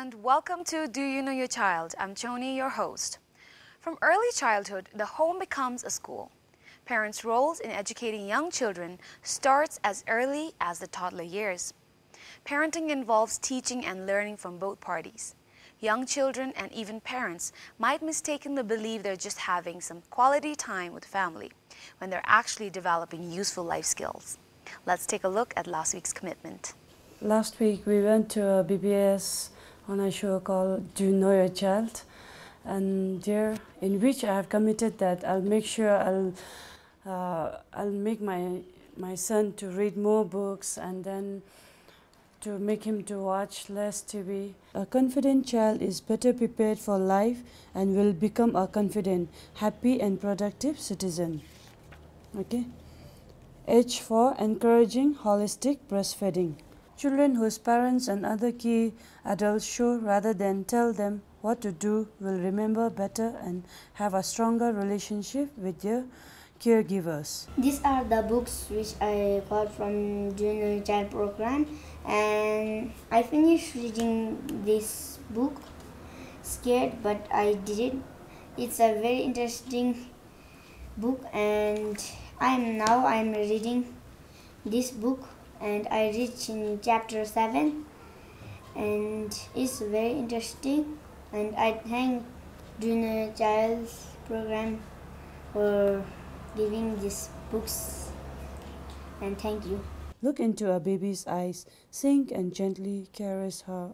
and welcome to Do You Know Your Child? I'm Choni, your host. From early childhood, the home becomes a school. Parents' roles in educating young children starts as early as the toddler years. Parenting involves teaching and learning from both parties. Young children and even parents might mistakenly believe they're just having some quality time with family when they're actually developing useful life skills. Let's take a look at last week's commitment. Last week we went to a BBS on a show called Do You Know Your Child? And there, in which I have committed that I'll make sure I'll make my son to read more books and then to make him to watch less TV. A confident child is better prepared for life and will become a confident, happy and productive citizen. Okay? H4, encouraging holistic breastfeeding. Children whose parents and other key adults show rather than tell them what to do will remember better and have a stronger relationship with their caregivers. These are the books which I got from Junior Child program, and I finished reading this book. Scared, but I did it. It's a very interesting book, and I'm reading this book, and I reached in chapter 7, and it's very interesting, and I thank Junior Child's program for giving these books, and thank you. Look into a baby's eyes, sing and gently caress her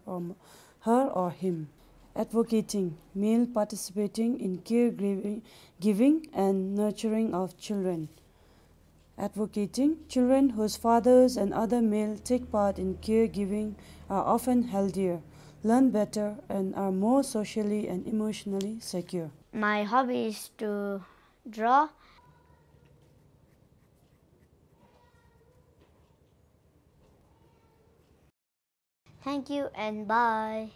or him. Advocating, male participating in caregiving and nurturing of children. Advocating, children whose fathers and other male take part in caregiving are often healthier, learn better, and are more socially and emotionally secure. My hobby is to draw. Thank you and bye.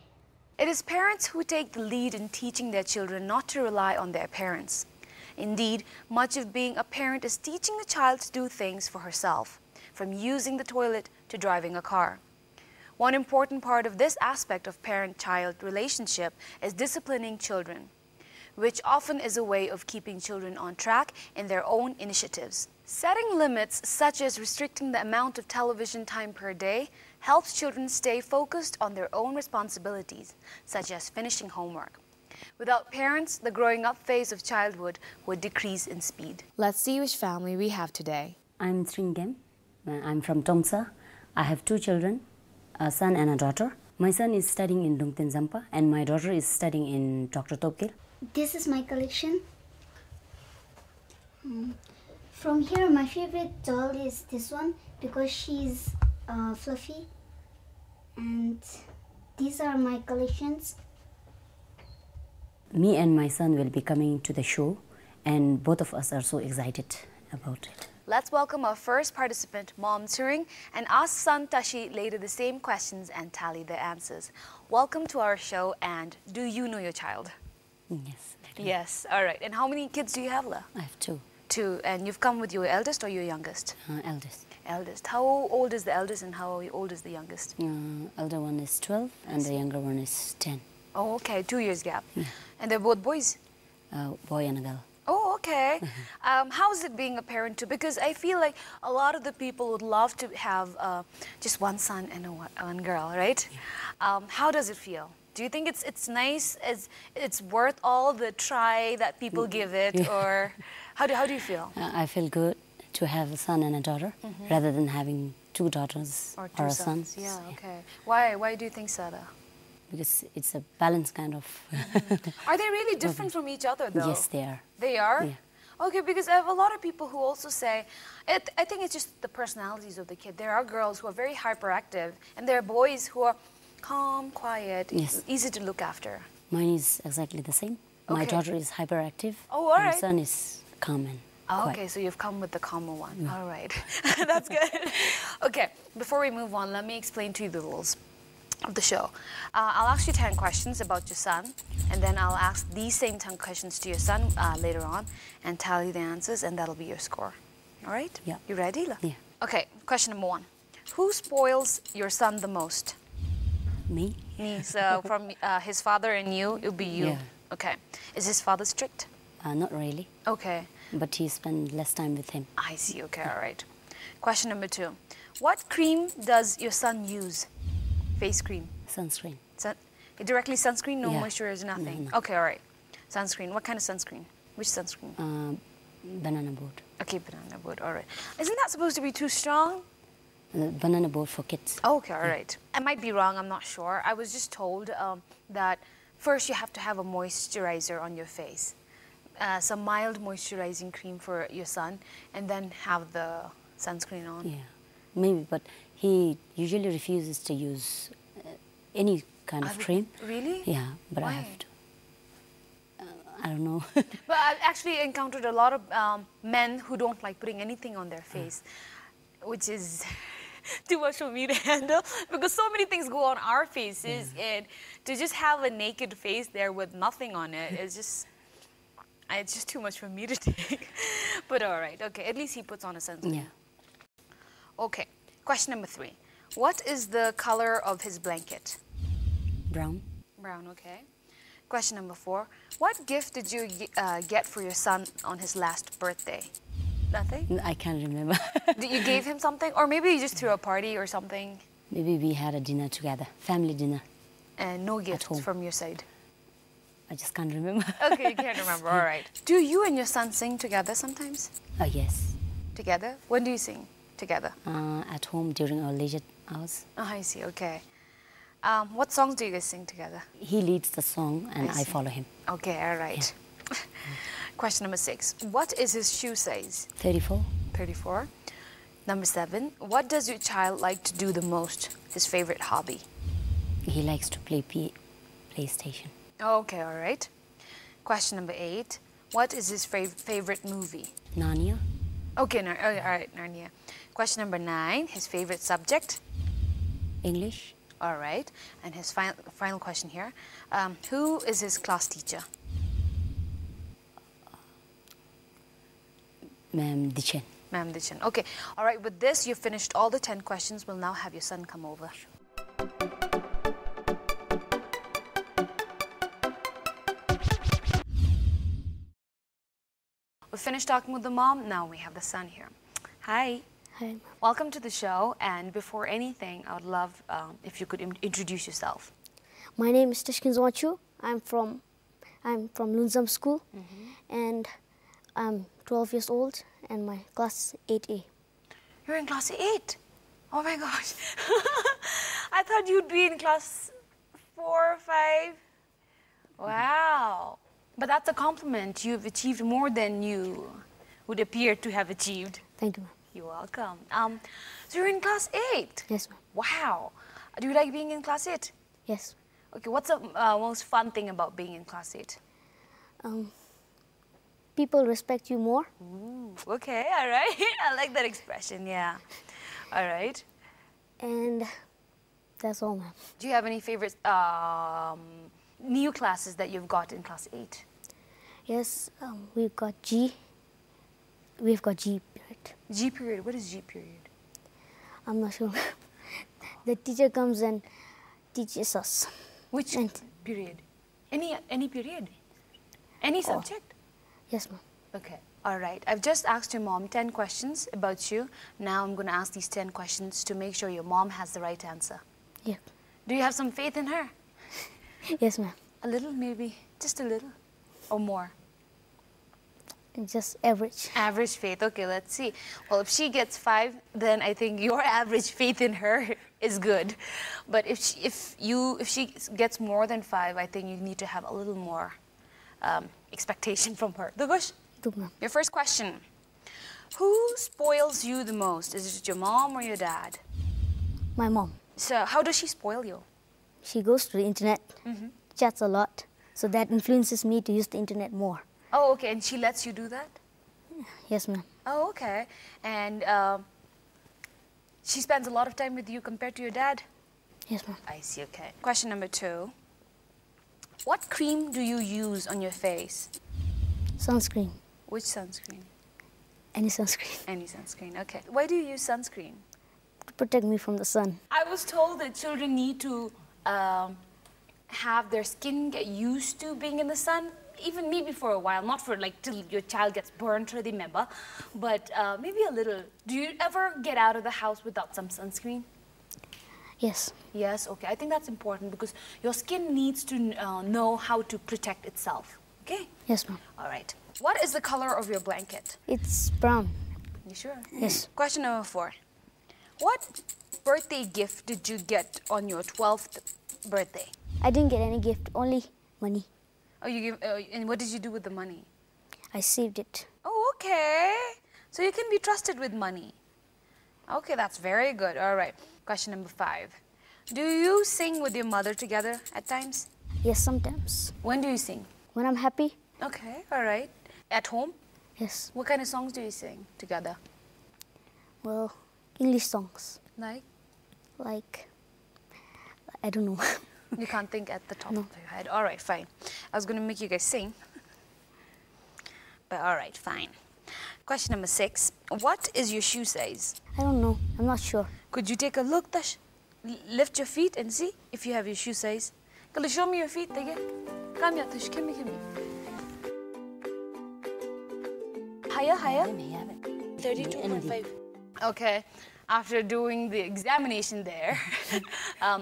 It is parents who take the lead in teaching their children not to rely on their parents. Indeed, much of being a parent is teaching the child to do things for herself, from using the toilet to driving a car. One important part of this aspect of parent-child relationship is disciplining children, which often is a way of keeping children on track in their own initiatives. Setting limits, such as restricting the amount of television time per day, helps children stay focused on their own responsibilities, such as finishing homework. Without parents, the growing up phase of childhood would decrease in speed. Let's see which family we have today. I'm Tshering. I'm from DZONGKHA. I have two children, a son and a daughter. My son is studying in DZONGKHA and my daughter is studying in Dr. Topkil. This is my collection. From here, my favorite doll is this one because she's fluffy. And these are my collections. Me and my son will be coming to the show and both of us are so excited about it. Let's welcome our first participant, Mom Tshering, and ask son Tashi later the same questions and tally the answers. Welcome to our show, and do you know your child? Yes, I do. Yes, all right. And how many kids do you have, La? I have two. Two, and you've come with your eldest or your youngest? Eldest. Eldest. How old is the eldest and how old is the youngest? Elder one is 12 and the younger one is 10. Oh, okay, 2 years gap. Yeah. And they're both boys? Boy and a girl. Oh, okay. How is it being a parent too? Because I feel like a lot of the people would love to have just one son and one girl, right? Yeah. How does it feel? Do you think it's nice? It's worth all the try that people give it, Yeah. or how do you feel? I feel good to have a son and a daughter rather than having two daughters or two a sons. son. Yeah, okay. Why do you think so? Because it's a balanced kind of... Are they really different from each other, though? Yes, they are. They are? Yeah. Okay, because I have a lot of people who also say, I think it's just the personalities of the kid. There are girls who are very hyperactive, and there are boys who are calm, quiet, Yes. easy to look after. Mine is exactly the same. My Okay. daughter is hyperactive. Oh, all My right. son is calm and quiet. Okay, so you've come with the calmer one. All right, that's good. Okay, before we move on, let me explain to you the rules of the show. I'll ask you 10 questions about your son, and then I'll ask these same 10 questions to your son later on and tally the answers, and that'll be your score. All right? Yeah. You ready? Yeah. Okay, question number 1. Who spoils your son the most? Me? Me. So from his father and you, it would be you. Yeah. Okay. Is his father strict? Not really, Okay. but he spent less time with him. I see. Okay. All right. Question number 2. What cream does your son use? Face cream. Sunscreen. Directly sunscreen, no Yeah. moisturizer, nothing. No. Okay, all right. Sunscreen. What kind of sunscreen? Which sunscreen? Banana boat. Okay, banana wood. All right. Isn't that supposed to be too strong? Banana boat for kids. Okay, all right. I might be wrong. I'm not sure. I was just told that first you have to have a moisturizer on your face, some mild moisturizing cream for your son, and then have the sunscreen on. Yeah, maybe, but he usually refuses to use any kind of cream. Really? Yeah, but Why? I have to. I don't know. But I've actually encountered a lot of men who don't like putting anything on their face, which is too much for me to handle because so many things go on our faces, and to just have a naked face there with nothing on it is just, it's just too much for me to take. But all right, okay, at least he puts on a sunscreen. Yeah. Okay, question number 3. What is the color of his blanket? Brown. Brown, okay. Question number 4. What gift did you get for your son on his last birthday? Nothing? I can't remember. Did you gave him something? Or maybe you just threw a party or something? Maybe we had a dinner together, family dinner. And no gifts home. from your side? I just can't remember. Okay, you can't remember, all right. Do you and your son sing together sometimes? Oh, yes. Together? When do you sing together? At home during our leisure hours. Oh, I see, okay. What songs do you guys sing together? He leads the song and I see. follow him. Okay, all right. Question number 6. What is his shoe size? 34. 34. Number 7. What does your child like to do the most? His favorite hobby? He likes to play PlayStation. Okay, all right. Question number 8. What is his favorite movie? Narnia. Okay, all right, Narnia. Question number 9. His favorite subject? English. All right. And his final question here. Who is his class teacher? Ma'am Dichen. Ma'am Dichan. Okay. All right. With this, you've finished all the 10 questions. We'll now have your son come over. We finished talking with the mom. Now we have the son here. Hi. Hi. Welcome to the show. And before anything, I would love if you could introduce yourself. My name is DZONGKHA. I'm from Lunzam School, and I'm 12 years old, and my class is 8A. You're in class 8? Oh my gosh. I thought you'd be in class 4 or 5. Wow. But that's a compliment. You've achieved more than you would appear to have achieved. Thank you, ma'am. You're welcome. So you're in class 8? Yes, ma'am. Wow. Do you like being in class 8? Yes. Okay, what's the most fun thing about being in class 8? People respect you more. Ooh, okay, all right. I like that expression, yeah. All right. And that's all, ma'am. Do you have any favorite new classes that you've got in class 8? Yes, we've got G. We've got G period. G period. What is G period? I'm not sure. The teacher comes and teaches us. Which period? Any period? Any subject? Yes, ma'am. Okay. All right. I've just asked your mom 10 questions about you. Now I'm going to ask these 10 questions to make sure your mom has the right answer. Yeah. Do you have some faith in her? Yes, ma'am. A little, maybe. Just a little. Or more? Just average. Average faith. Okay, let's see. Well, if she gets 5, then I think your average faith in her is good. But if she gets more than 5, I think you need to have a little more expectation from her. Dugush, your first question. Who spoils you the most? Is it your mom or your dad? My mom. So how does she spoil you? She goes to the internet, chats a lot, so that influences me to use the internet more. Oh, okay. And she lets you do that? Yes, ma'am. Oh, okay. And she spends a lot of time with you compared to your dad? Yes, ma'am. I see, okay. Question number 2. What cream do you use on your face? Sunscreen. Which sunscreen? Any sunscreen. Any sunscreen, okay. Why do you use sunscreen? To protect me from the sun. I was told that children need to have their skin get used to being in the sun, even maybe for a while, not for like till your child gets burnt or remember, but maybe a little. Do you ever get out of the house without some sunscreen? Yes. Yes, okay. I think that's important because your skin needs to know how to protect itself. Okay? Yes, ma'am. All right. What is the color of your blanket? It's brown. You sure? Yes. Question number 4. What birthday gift did you get on your 12th birthday? I didn't get any gift, only money. Oh, you give, and what did you do with the money? I saved it. Oh, okay. So you can be trusted with money. Okay, that's very good. All right. Question number 5. Do you sing with your mother together at times? Yes, sometimes. When do you sing? When I'm happy, Okay, all right. At home? yes. What kind of songs do you sing together? Well, English songs. Like? Like, I don't know. You can't think at the top No. of your head. All right, fine. I was going to make you guys sing. But all right, fine. Question number 6. What is your shoe size? I don't know. I'm not sure. Could you take a look, Tash? Lift your feet and see if you have your shoe size. Can you show me your feet, Tage? Come here, Tash. Come here. Higher. 32.5. Okay. After doing the examination there,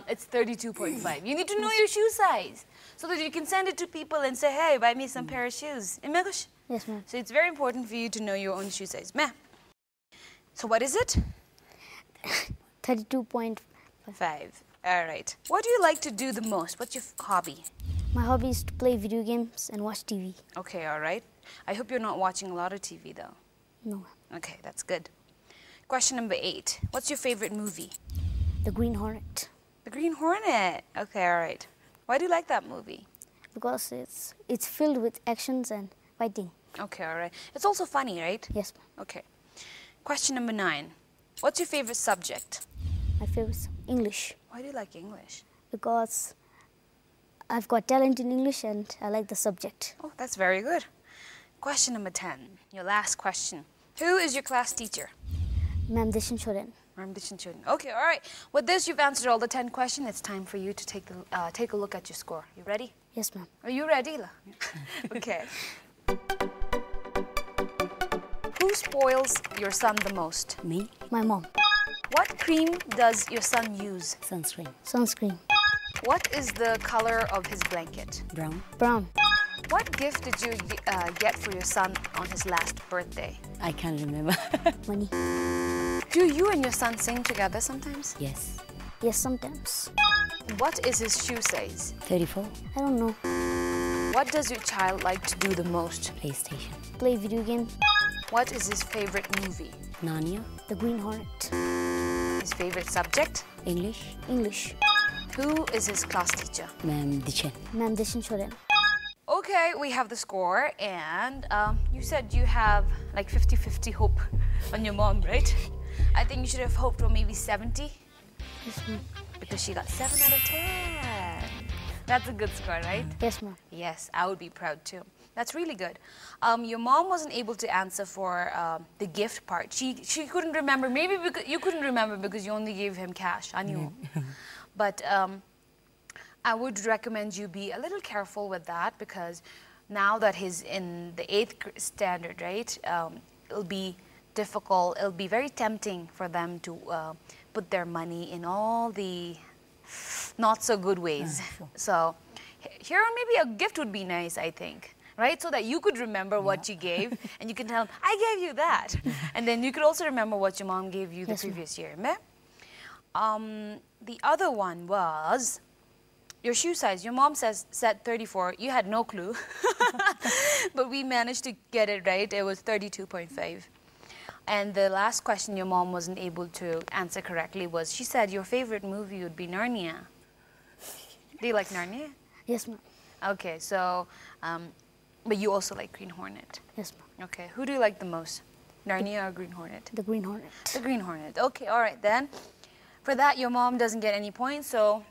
it's 32.5. You need to know your shoe size so that you can send it to people and say, hey, buy me some pair of shoes. Yes, ma'am. So it's very important for you to know your own shoe size. Ma'am. So what is it? 32.5. 5. All right. What do you like to do the most? What's your hobby? My hobby is to play video games and watch TV. Okay, all right. I hope you're not watching a lot of TV though. No. Okay, that's good. Question number 8. What's your favorite movie? The Green Hornet. The Green Hornet. Okay, all right. Why do you like that movie? Because it's filled with actions and fighting. Okay, all right. It's also funny, right? Yes, ma'am. Okay. Question number 9. What's your favorite subject? My favorite is English. Why do you like English? Because I've got talent in English and I like the subject. Oh, that's very good. Question number 10. Your last question. Who is your class teacher? Ma'am Choden. Chhoden. Okay, all right. With this, you've answered all the 10 questions. It's time for you to take a look at your score. You ready? Yes, ma'am. Are you ready, La? Okay. Who spoils your son the most? Me? My mom. What cream does your son use? Sunscreen. Sunscreen. What is the color of his blanket? Brown. Brown. What gift did you get for your son on his last birthday? I can't remember. Money. Do you and your son sing together sometimes? Yes. Yes, sometimes. What is his shoe size? 34. I don't know. What does your child like to do the most? PlayStation. Play video game. What is his favorite movie? Narnia. The Green Hornet. His favorite subject? English. English. Who is his class teacher? Ma'am Dichen. Ma'am Choden. Okay, we have the score, and you said you have like 50-50 hope on your mom, right? I think you should have hoped for maybe 70 Yes, ma'am. because she got 7 out of 10. That's a good score, right? Yes, ma'am. Yes, I would be proud too. That's really good. Your mom wasn't able to answer for the gift part. She couldn't remember. Maybe because you couldn't remember because you only gave him cash. I knew. But I would recommend you be a little careful with that because now that he's in the 8th standard, right? It'll be difficult. It'll be very tempting for them to put their money in all the not so good ways. So here maybe a gift would be nice, I think. Right? So that you could remember what you gave and you can tell them, I gave you that. And then you could also remember what your mom gave you the previous year. The other one was your shoe size. Your mom said 34. You had no clue. But we managed to get it right. It was 32.5. And the last question your mom wasn't able to answer correctly was, she said your favorite movie would be Narnia. Do you like Narnia? Yes, ma'am. Okay, so, but you also like Green Hornet. Yes, ma'am. Okay, who do you like the most? Narnia or Green Hornet? The Green Hornet. The Green Hornet. Okay, all right then. For that, your mom doesn't get any points, so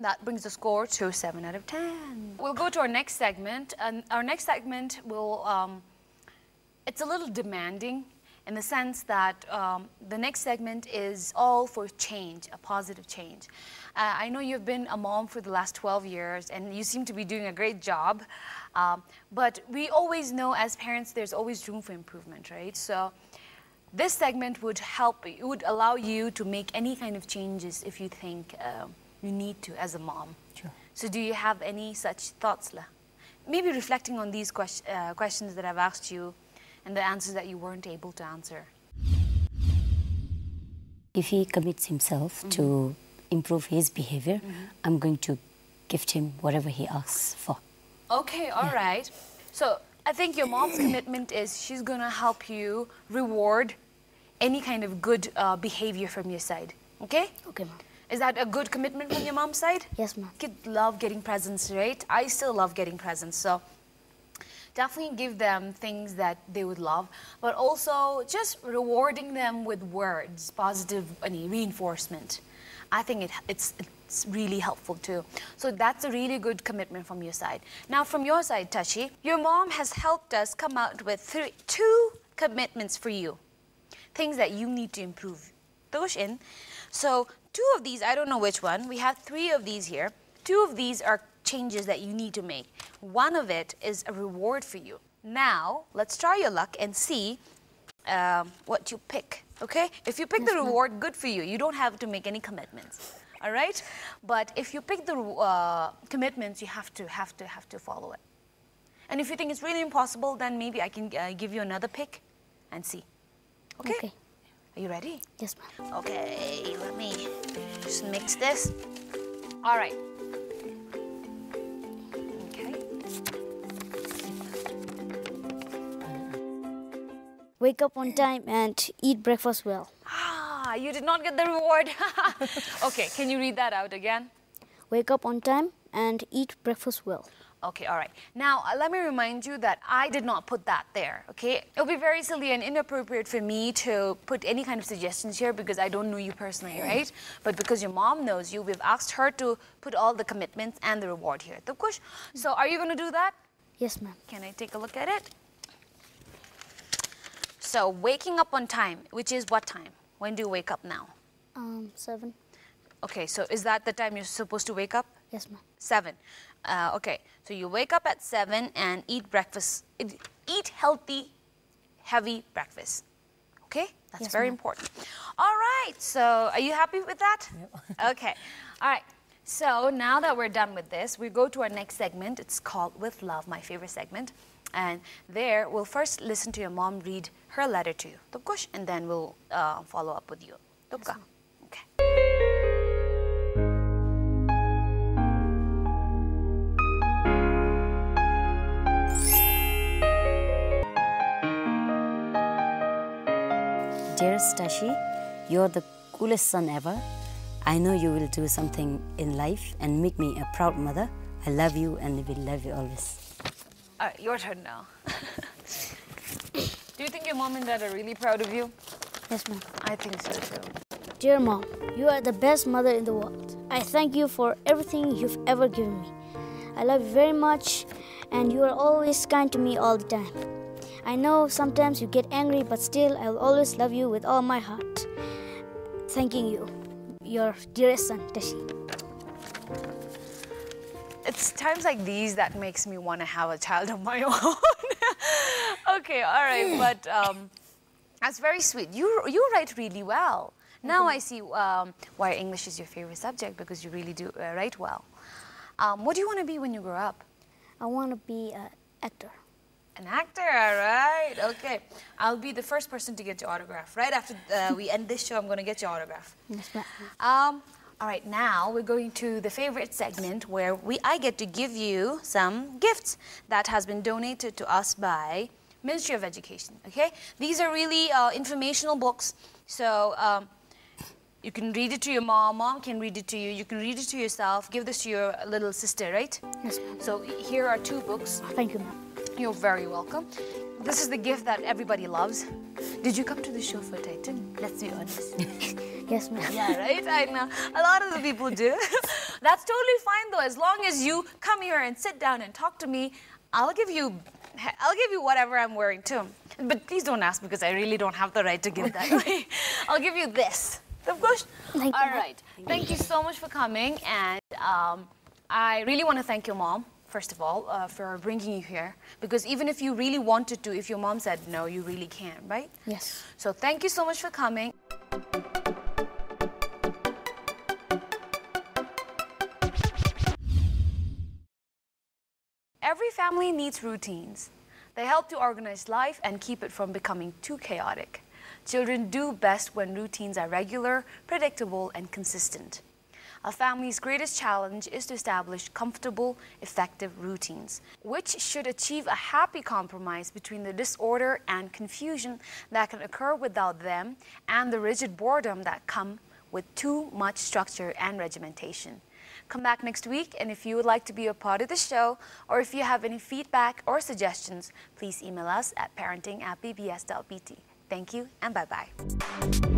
that brings the score to 7 out of 10. We'll go to our next segment, and our next segment will, it's a little demanding, in the sense that the next segment is all for change, a positive change. I know you've been a mom for the last 12 years and you seem to be doing a great job, but we always know as parents there's always room for improvement, right? So this segment would help, it would allow you to make any kind of changes if you think you need to as a mom. Sure. So do you have any such thoughts, La? Maybe reflecting on these questions that I've asked you and the answers that you weren't able to answer. If he commits himself to improve his behavior, I'm going to gift him whatever he asks for. Okay, all right. So I think your mom's commitment is she's going to help you reward any kind of good behavior from your side. Okay? Okay, ma'am. Is that a good commitment from your mom's side? Yes, ma'am. Kids love getting presents, right? I still love getting presents, so definitely give them things that they would love, but also just rewarding them with words, positive reinforcement. I think it's really helpful too. So that's a really good commitment from your side. Now from your side, Tashi, your mom has helped us come out with two commitments for you. Things that you need to improve. Toshin. So two of these, I don't know which one. We have three of these here. Two of these are changes that you need to make. One of it is a reward for you. Now, let's try your luck and see what you pick, okay? If you pick the reward, good for you. You don't have to make any commitments, all right? But if you pick the commitments, you have to follow it. And if you think it's really impossible, then maybe I can give you another pick and see. Okay? Okay. Are you ready? Yes, ma'am. Okay, let me just mix this. All right. Okay. Wake up on time and eat breakfast well. Ah, you did not get the reward. Okay, can you read that out again? Wake up on time and eat breakfast well. Okay, all right. Now, let me remind you that I did not put that there, okay? It would be very silly and inappropriate for me to put any kind of suggestions here because I don't know you personally, right? But because your mom knows you, we've asked her to put all the commitments and the reward here. So are you going to do that? Yes, ma'am. Can I take a look at it? So waking up on time, which is what time? When do you wake up now? 7. Okay, so is that the time you're supposed to wake up? Yes, ma'am. 7. Okay, so you wake up at 7 and eat breakfast. Eat healthy, heavy breakfast. Okay, that's Yes, very ma'am. important. All right, so are you happy with that? Yep. Okay, all right. So now that we're done with this, we go to our next segment. It's called With Love, my favorite segment. And there, we'll first listen to your mom read her letter to you, and then we'll follow up with you. Okay. Dearest Tashi, you're the coolest son ever. I know you will do something in life and make me a proud mother. I love you and will love you always. All right, your turn now. Do you think your mom and dad are really proud of you? Yes, ma'am. I think so too. Dear Mom, you are the best mother in the world. I thank you for everything you've ever given me. I love you very much, and you are always kind to me all the time. I know sometimes you get angry, but still I will always love you with all my heart. Thanking you, your dearest son, Tashi. It's times like these that makes me want to have a child of my own. Okay, all right, but that's very sweet. You write really well. Now I see why English is your favorite subject, because you really do write well. What do you want to be when you grow up? I want to be an actor. An actor, all right. Okay. I'll be the first person to get your autograph. Right after we end this show, I'm going to get your autograph. Yes, ma'am. All right, now we're going to the favorite segment where I get to give you some gifts that has been donated to us by Ministry of Education, okay? These are really informational books, so you can read it to your mom, mom can read it to you, you can read it to yourself, give this to your little sister, right? Yes, ma'am. So here are 2 books. Thank you, ma'am. You're very welcome. This is the gift that everybody loves. Did you come to the show for Titan? Let's be honest. Yes, ma'am. Yeah, right? I know. A lot of the people do. That's totally fine though. As long as you come here and sit down and talk to me, I'll give you whatever I'm wearing too. But please don't ask because I really don't have the right to give that away. I'll give you this. Of course. Thank you. All right. Thank you so much for coming. And I really want to thank your mom, first of all, for bringing you here. Because even if you really wanted to, if your mom said no, you really can, right? Yes. So thank you so much for coming. Every family needs routines. They help to organize life and keep it from becoming too chaotic. Children do best when routines are regular, predictable, and consistent. A family's greatest challenge is to establish comfortable, effective routines, which should achieve a happy compromise between the disorder and confusion that can occur without them and the rigid boredom that come with too much structure and regimentation. Come back next week, and if you would like to be a part of the show, or if you have any feedback or suggestions, please email us at parenting@bbs.bt. Thank you, and bye-bye.